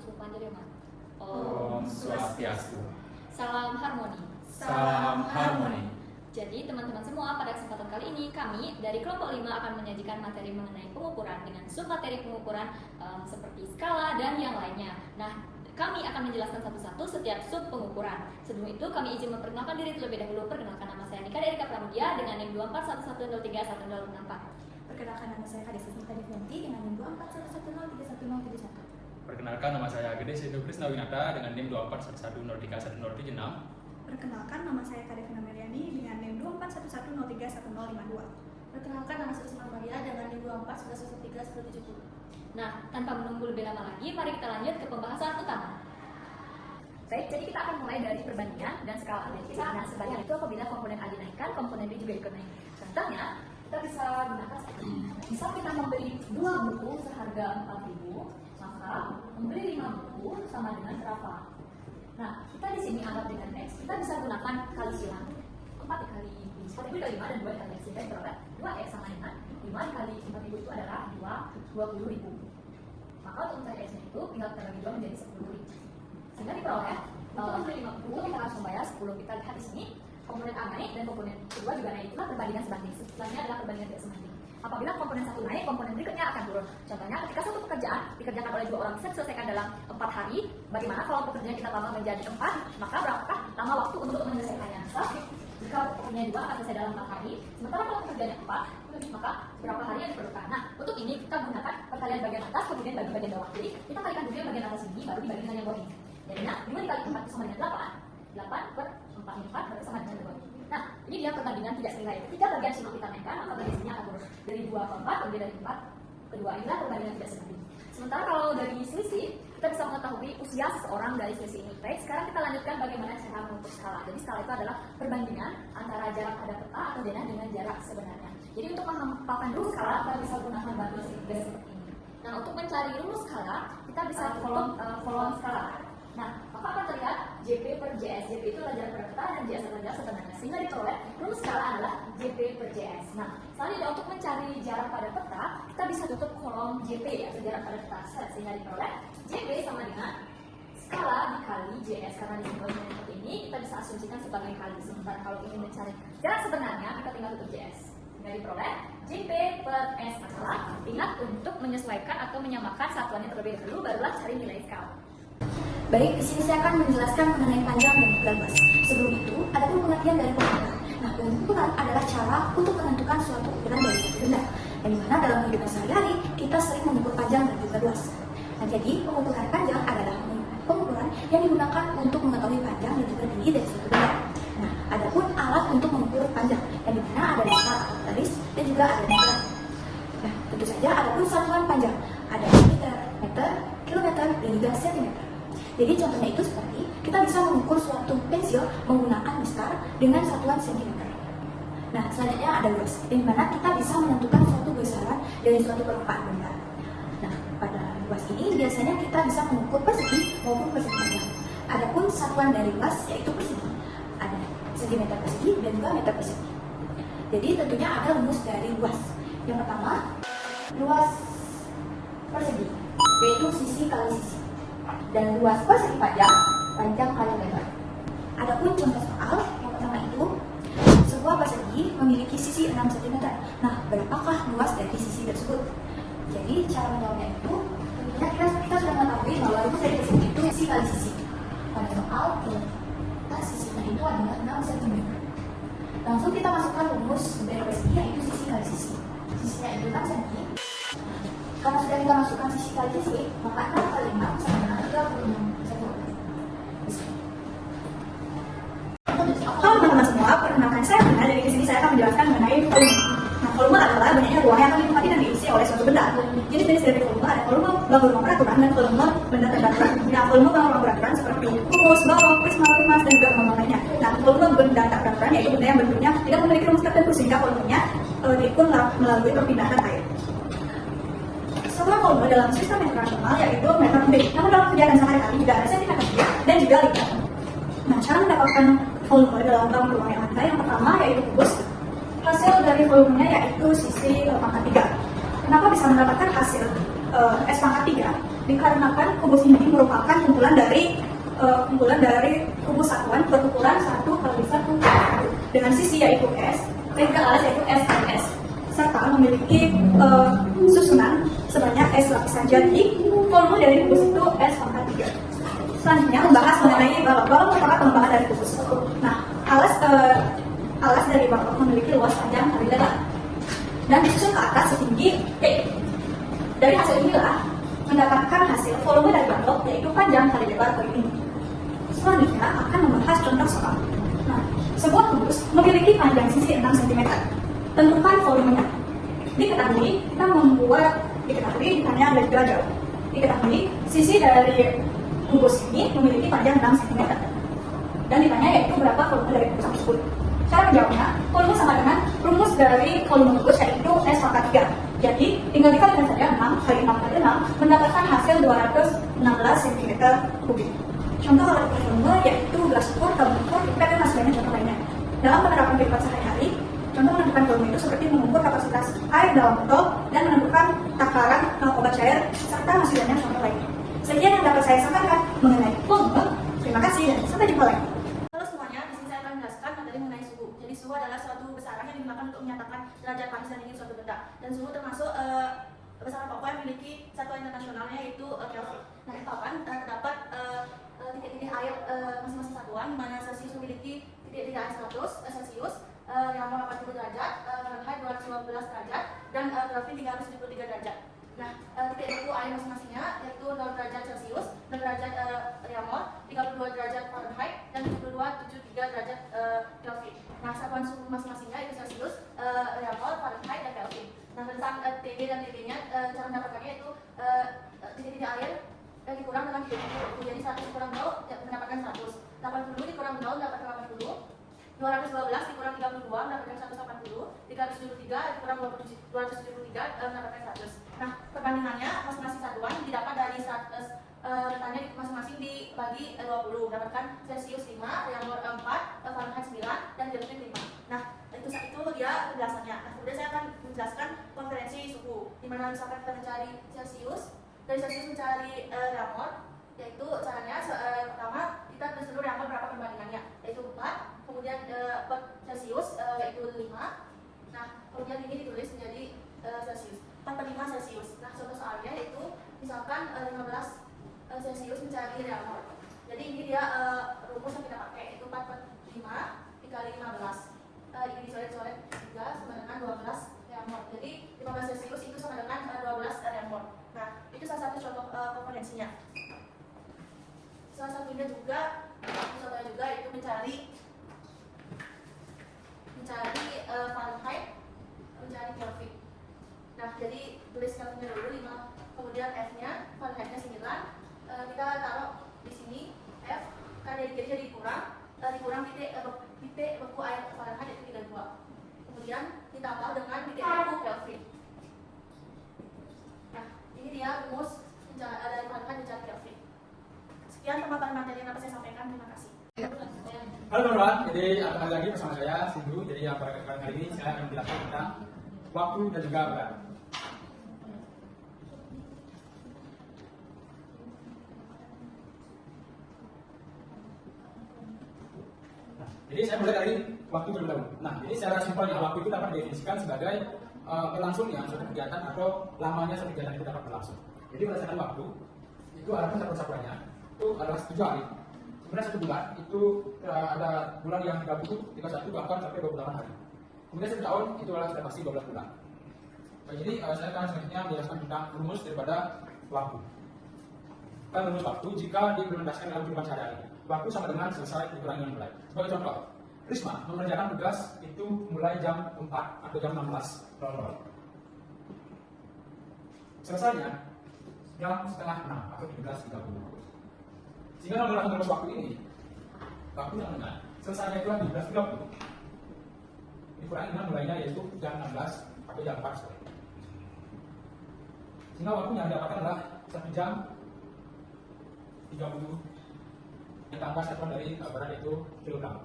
suku Panjariman. Om Swastiastu. Salam harmoni. Salam harmoni. Jadi teman-teman semua, pada kesempatan kali ini kami dari kelompok 5 akan menyajikan materi mengenai pengukuran dengan submateri pengukuran seperti skala dan yang lainnya. Nah, kami akan menjelaskan satu-satu setiap sub pengukuran. Sebelum itu kami izin memperkenalkan diri terlebih dahulu. Perkenalkan, nama saya Nika Erika Pramudia dengan NIM 2411031064. Perkenalkan, nama saya Kadis Smita Devianti dengan NIM 2411031071. Perkenalkan, nama saya Gede Sedo Krisnawinata dengan NIM 2411031076. Perkenalkan, nama saya Kadevina Meriani dengan NIM 2411031052. Perkenalkan, nama saya Usman Maria dengan NIM 2411031070. Nah, tanpa menunggu lebih lama lagi, mari kita lanjut ke pembahasan utama. Baik, jadi kita akan mulai dari perbandingan dan skala analisis. Nah, sebanyak itu apabila komponen A dinaikkan, komponen B juga ikut naik. Contohnya, kita bisa gunakan misal kita membeli 2 buku seharga 4.000, maka membeli 5 buku sama dengan berapa? Nah, kita di sini anggap dengan X, kita bisa gunakan kali silang 4 dikali 4.000 dikali 5 dan 2 dikali X, sehingga diperoleh 2X sama dengan 5 dikali 4.000 itu adalah 20.000. Maka untuk mencari X-nya itu tinggal kita bagi 2 menjadi 10.000. Sehingga diperoleh untuk membeli 5 buku kita harus membayar 10. Kita lihat di sini komponen A naik dan komponen kedua juga naik. Itulah perbandingan sebanding. Setelahnya adalah perbandingan tidak sebanding. Apabila komponen satu naik, komponen berikutnya akan turun. Contohnya, ketika satu pekerjaan dikerjakan oleh 2 orang bisa diselesaikan dalam 4 hari, bagaimana kalau pekerjaan kita tambah menjadi 4, maka berapakah lama waktu untuk menyelesaikannya? Jika pekerjaan 2 akan selesai dalam 4 hari, sementara kalau pekerjaannya 4, maka berapa hari yang diperlukan? Nah, untuk ini kita gunakan perkalian bagian atas, kemudian bagi bagian bawah. Jadi, kita kalikan dulu yang bagian atas ini, baru dibagi dengan yang bawah ini. Jadinya, 2 dikali 4 sama dengan 8. 8 per 4 berarti sama dengan 2. Nah, ini dia perbandingan tidak senilai. Ketika bagian sini kita naikkan, maka bagian sini akan turun. Dari 2 ke 4, kemudian dari 4 ke 2. Inilah perbandingan tidak senilai. Sementara kalau dari selisih, kita bisa mengetahui usia seseorang dari selisih ini. Baik, sekarang kita lanjutkan bagaimana cara mengukur skala. Jadi skala itu adalah perbandingan antara jarak pada peta atau denah dengan jarak sebenarnya. Jadi untuk menghafalkan rumus skala, kita bisa gunakan batu seperti ini. Nah, untuk mencari rumus skala, kita bisa kolom skala. Nah, maka akan terlihat JP per JS. JP itu adalah jarak pada peta dan JS adalah jarak sebenarnya. Sehingga diperoleh rumus skala adalah JP per JS. Nah, selanjutnya untuk mencari jarak pada peta, kita bisa tutup kolom JP ya, jarak pada peta. Sehingga diperoleh JP sama dengan skala dikali JS. Karena disimbolnya seperti ini, kita bisa asumsikan sebagai kali. Sementara kalau ingin mencari jarak sebenarnya, kita tinggal tutup JS. Sehingga diperoleh JP per S adalah, ingat untuk menyesuaikan atau menyamakan satuannya terlebih dahulu, barulah cari nilai skala. Baik, di sini saya akan menjelaskan mengenai panjang dan juga luas. Sebelum itu, ada pun pengertian dari pengukuran. Nah, pengukuran adalah cara untuk menentukan suatu ukuran dari suatu benda. Yang dimana dalam kehidupan sehari-hari, kita sering mengukur panjang dan juga luas. Nah, jadi pengukuran panjang adalah pengukuran yang digunakan untuk mengetahui panjang dan juga tinggi dari suatu benda. Nah, ada pun alat untuk mengukur panjang, yang dimana ada meter atau garis dan juga ada meter. Nah, tentu saja ada pun satuan panjang. Ada meter, kilometer, dan juga sentimeter. Jadi contohnya itu seperti kita bisa mengukur suatu pensil menggunakan mistar dengan satuan sentimeter. Nah, selanjutnya ada luas, di mana kita bisa menentukan suatu besaran dari suatu permukaan benda. Nah, pada luas ini biasanya kita bisa mengukur persegi maupun persegi panjang. Adapun satuan dari luas yaitu persegi. Ada sentimeter persegi dan juga meter persegi. Jadi tentunya ada rumus dari luas. Yang pertama, luas persegi yaitu sisi kali sisi. Dan luas persegi panjang kali lebar. Adapun contoh soal yang pertama itu, sebuah persegi memiliki sisi 6 cm. Nah, berapakah luas dari sisi tersebut? Jadi cara menjawabnya itu, tentunya kita sudah mengetahui bahwa rumus dari persegi itu sisi kali sisi. Pada soal sisinya itu adalah 6 cm. Langsung kita masukkan rumus dari persegi yaitu sisi kali sisi. Sisinya itu 6 cm. Karena sudah kita masukkan sisi kali sisi, maka 6 kali 6 sama dengan 36 cm. Halo teman-teman semua, perkenalkan saya Rina. Dari sini saya akan menjelaskan mengenai volume. Nah, volume adalah banyaknya ruang yang akan ditempati dan diisi oleh suatu benda. Jenis-jenis dari volume ada volume bangun ruang peraturan dan volume benda teraturan. Nah, volume bangun ruang peraturan seperti kukus, balok, prisma, limas, dan juga volume lainnya. Nah, volume benda teraturan yaitu benda yang bentuknya tidak memiliki rumus tertentu sehingga volumenya diukur melalui perpindahan air. Sebuah volume dalam sistem internasional yaitu meter kubik. Namun dalam kegiatan sehari-hari juga ada sentimeter kubik dan juga liter. Nah, cara mendapatkan volume dalam bangun ruang yang ada yang pertama yaitu kubus. Hasil dari volumenya yaitu sisi pangkat 3. Kenapa bisa mendapatkan hasil S pangkat 3? dikarenakan kubus ini merupakan kumpulan dari kubus satuan berukuran 1 kali 1 dengan sisi yaitu S, tingkat alas yaitu S kali S, serta memiliki susunan sebanyak S lapisan. Jadi volume dari kubus itu S pangkat 3. Selanjutnya membahas mengenai balok. Balok merupakan pengembangan dari kubus. Nah, alas dari balok memiliki luas panjang kali lebar dan disusun ke atas setinggi P. Dari hasil inilah mendapatkan hasil volume dari balok yaitu panjang kali lebar kali ini. Selanjutnya akan membahas contoh soal. Nah, sebuah kubus memiliki panjang sisi 6 cm. Tentukan volumenya. Diketahui ditanya dari derajat. Diketahui sisi dari kubus ini memiliki panjang 6 cm. Dan ditanya yaitu berapa volume dari kubus tersebut. Cara menjawabnya, volume sama dengan rumus dari volume kubus yaitu S pangkat 3. Jadi, tinggal dikalikan saja 6 kali 6 kali 6 mendapatkan hasil 216 cm3. Contoh kalau volume yaitu gelas ukur, tabung ukur, pipet, dan masih banyak contoh lainnya. Dalam penerapan kehidupan sehari-hari, contoh menentukan volume itu seperti mengukur kapasitas air dalam botol dan menentukan takaran obat cair, serta masih banyak contoh lainnya. Sekian yang dapat saya sampaikan mengenai volume. Terima kasih dan sampai jumpa lagi. Halo semuanya, di sini saya akan menjelaskan materi mengenai suhu. Jadi suhu adalah suatu besaran yang digunakan untuk menyatakan derajat panas dan dingin suatu benda. Dan suhu termasuk besaran pokok yang memiliki satuan internasionalnya yaitu Kelvin. Nah, di papan terdapat titik-titik air masing-masing satuan, di mana Celsius memiliki titik-titik air 100 Celsius, yang 80 derajat, Fahrenheit 215 derajat, dan Kelvin 373 derajat. Nah, titik itu air masing-masingnya yaitu 0 derajat Celsius, 0 derajat Reaumur, 32 derajat Fahrenheit, dan 72,73 derajat Kelvin. Nah, satuan suhu masing-masingnya itu Celsius, Reaumur, Fahrenheit, dan Kelvin. Nah, tentang TB dan TB-nya, cara mendapatkannya itu titik-titik air dikurang dengan titik. Jadi 100 kurang 0 mendapatkan 100, 80 dikurang 0 mendapatkan 80, 212 dikurang 32 mendapatkan 180, 373 dikurang 273 mendapatkan 100. Nah, perbandingannya masing-masing satuan didapat dari 100 retanya masing-masing dibagi 20 mendapatkan Celsius 5, Reaumur 4, Fahrenheit 9, dan Kelvin 5. Nah, itu dia penjelasannya. Nah, kemudian saya akan menjelaskan konferensi suhu, di mana misalkan kita mencari Celsius, dari Celsius mencari Reaumur, yaitu caranya pertama kita disuruh Reaumur berapa perbandingannya, yaitu 4, kemudian per Celsius yaitu 5. Nah, kemudian ini ditulis menjadi Celsius 4/5 Celsius. Nah, contoh soalnya yaitu misalkan 15 Celsius mencari Reaumur. Jadi ini dia rumus yang kita pakai, yaitu 4/5 dikali 15. Ini dicoret-coret 3 sama dengan 12 Reaumur. Jadi 15 Celsius itu sama dengan 12 Reaumur. Nah, itu salah satu contoh komponensinya. Salah satunya juga, contohnya juga itu mencari Fahrenheit, mencari Kelvin. Nah, jadi tulis Kelvinnya dulu 5, kemudian F-nya, Fahrenheit-nya 9. Kita taruh di sini F, kan jadi dikurang titik beku air Fahrenheit itu 32. Kemudian ditambah dengan titik beku Kelvin. Nah, ini dia rumus dari Fahrenheit mencari Kelvin. Sekian teman-teman materi yang dapat saya sampaikan. Terima kasih. Halo teman-teman, jadi kembali lagi bersama saya Sindu. Jadi yang pada kali ini saya akan menjelaskan tentang waktu dan juga berat. Jadi saya mulai dari waktu terlebih dahulu. Nah, jadi secara simpelnya waktu itu dapat didefinisikan sebagai berlangsungnya suatu kegiatan atau lamanya suatu kegiatan itu dapat berlangsung. Jadi berdasarkan waktu itu ada satuannya itu adalah 7 hari. Kemudian 1 bulan itu ada bulan yang 30, 31 bahkan sampai 28 hari. Kemudian 1 tahun itu adalah sudah pasti 12 bulan. Nah, jadi saya akan selanjutnya menjelaskan tentang rumus daripada waktu. Kan rumus waktu jika diimplementasikan dalam kehidupan sehari-hari. Waktu sama dengan selesai dikurangi mulai. Sebagai contoh, Risma mengerjakan tugas itu mulai jam 4 atau jam 16.00. Selesainya jam setengah 6 atau 17.30. Sehingga dalam melakukan rumus waktu ini, waktu yang benar, selesainya itu 17.30. Dikurangi dengan mulainya yaitu jam 16 atau jam 4 sore. Sehingga waktu yang didapatkan adalah 1 jam 30 ditambah satuan dari berat itu kilogram.